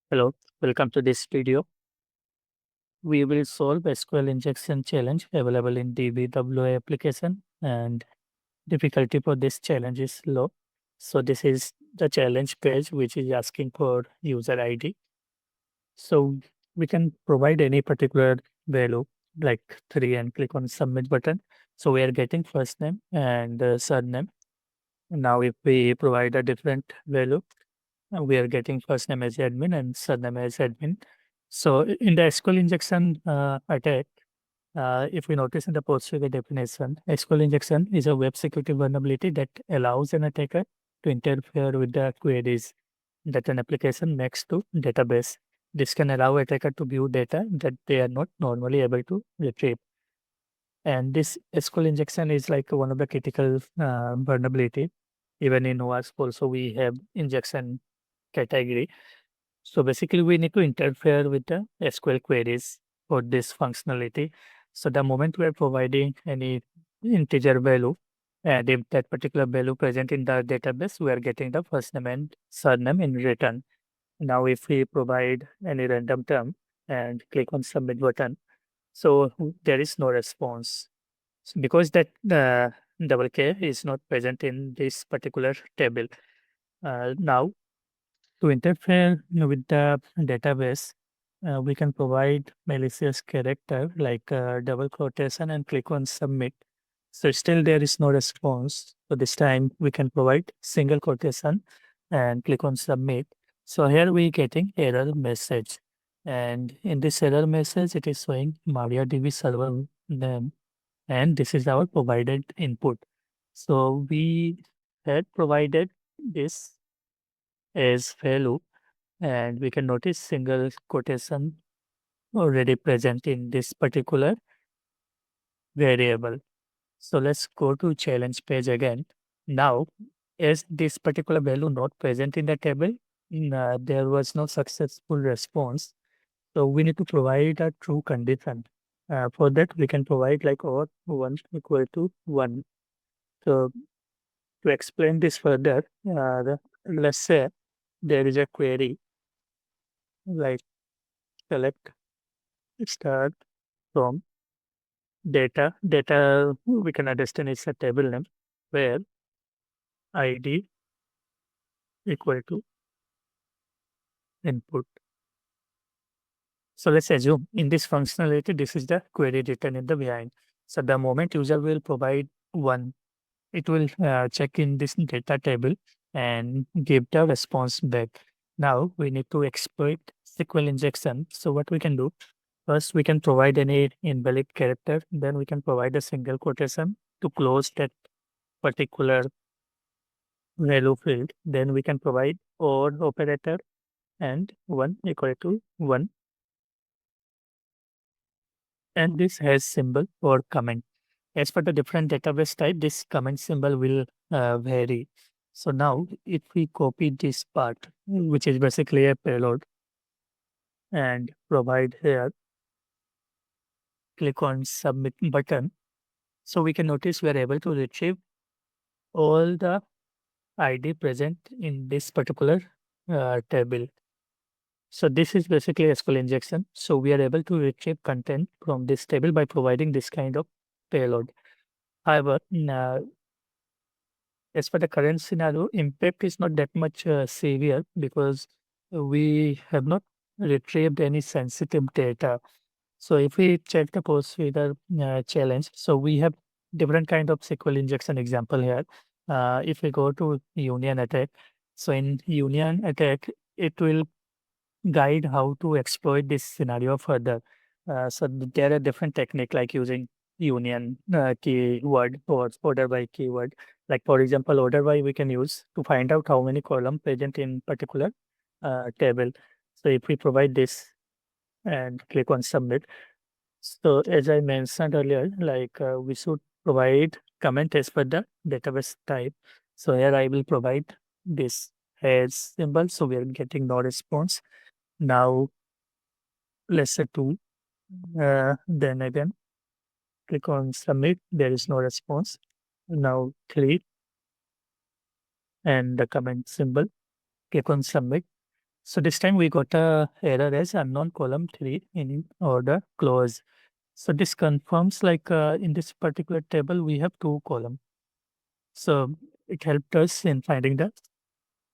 Hello, welcome to this video. We will solve SQL injection challenge available in DVWA application, and difficulty for this challenge is low. So this is the challenge page which is asking for user ID. So we can provide any particular value like 3 and click on submit button. So we are getting first name and surname. Now if we provide a different value, we are getting first name as admin and surname as admin. So in the SQL injection attack, if we notice in the post-trigger definition, SQL injection is a web security vulnerability that allows an attacker to interfere with the queries that an application makes to database. This can allow attacker to view data that they are not normally able to retrieve. And this SQL injection is like one of the critical vulnerability. Even in WASP also we have injection category. So basically, we need to interfere with the SQL queries for this functionality. So the moment we are providing any integer value, and if that particular value present in the database, we are getting the first name and surname in return. Now, if we provide any random term and click on submit button, so there is no response. Because that double K is not present in this particular table. Now to interfere with the database, we can provide malicious character like double quotation and click on submit. So still there is no response. So this time we can provide single quotation and click on submit. So here we getting error message. And in this error message, it is showing MariaDB server name. And this is our provided input. So we had provided this as value, and we can notice single quotation already present in this particular variable. So let's go to challenge page again. Now, as this particular value not present in the table, there was no successful response. So we need to provide a true condition. For that, we can provide like or 1 equal to 1. So to explain this further, let's say there is a query like select start from data we can understand it's a table name where id equal to input. So let's assume in this functionality this is the query written in the behind. So the moment user will provide 1, it will check in this data table and give the response back. Now we need to exploit SQL injection. So what we can do, first we can provide any invalid character, then we can provide a single quotation to close that particular value field. Then we can provide or operator and 1 equal to 1. And this has symbol or comment. As per the different database type, this comment symbol will vary. So now if we copy this part, which is basically a payload, and provide here, click on submit button. So we can notice we are able to retrieve all the ID present in this particular table. So this is basically SQL injection. So we are able to retrieve content from this table by providing this kind of payload. However, as for the current scenario, impact is not that much severe because we have not retrieved any sensitive data. So if we check the post-reader challenge, so we have different kind of SQL injection example here. If we go to union attack, so in union attack, it will guide how to exploit this scenario further. There are different technique like using union keyword or order by keyword. Like for example, order by we can use to find out how many column present in particular table. So if we provide this and click on submit. So as I mentioned earlier, like we should provide comment as per the database type. So here I will provide this as symbol. So we are getting no response. Now let's say 2. Then again, click on submit. There is no response. Now 3 and the comment symbol. Click on submit. So this time we got a error as unknown column 3 in order close. So this confirms like in this particular table we have two columns. So it helped us in finding the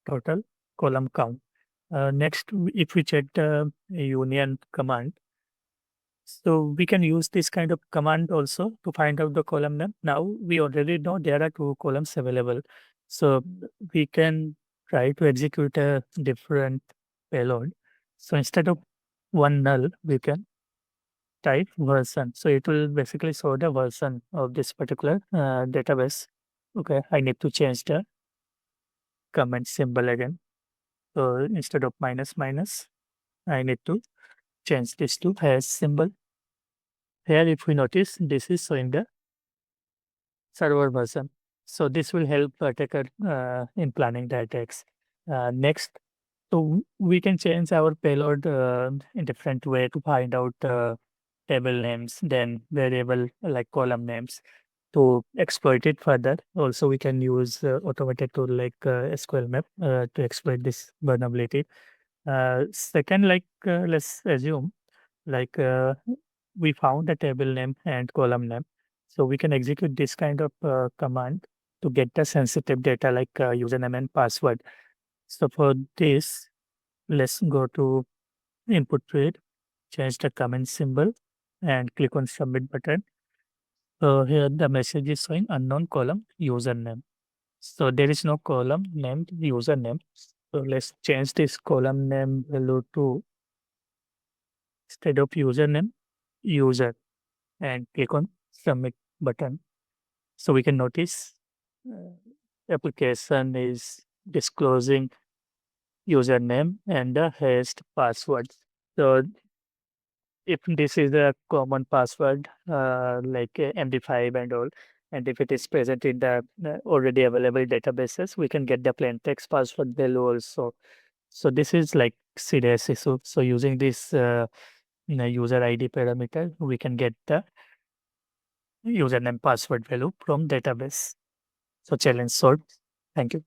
total column count. Next, if we check the union command, so we can use this kind of command also to find out the column name. Now we already know there are two columns available. So we can try to execute a different payload. So instead of one null, we can type version. So it will basically show the version of this particular database. Okay, I need to change the comment symbol again. So instead of minus minus, I need to change this to hash symbol. Here, if we notice, this is showing the server version. So this will help attacker in planning the attacks. Next, so we can change our payload in different way to find out table names, then variable like column names to exploit it further. Also, we can use automated tool like SQL map to exploit this vulnerability. Second, like let's assume like we found a table name and column name. So we can execute this kind of command to get the sensitive data like username and password. So for this, let's go to input field, change the comment symbol and click on submit button. So here the message is showing unknown column username. So there is no column named username. So let's change this column name value to instead of username, user and click on submit button. So we can notice application is disclosing username and the hashed password. So if this is a common password like MD5 and all, and if it is present in the already available databases, we can get the plain text password value also. So this is like serious issue. So using this user ID parameter, we can get the username password value from database. So challenge solved. Thank you.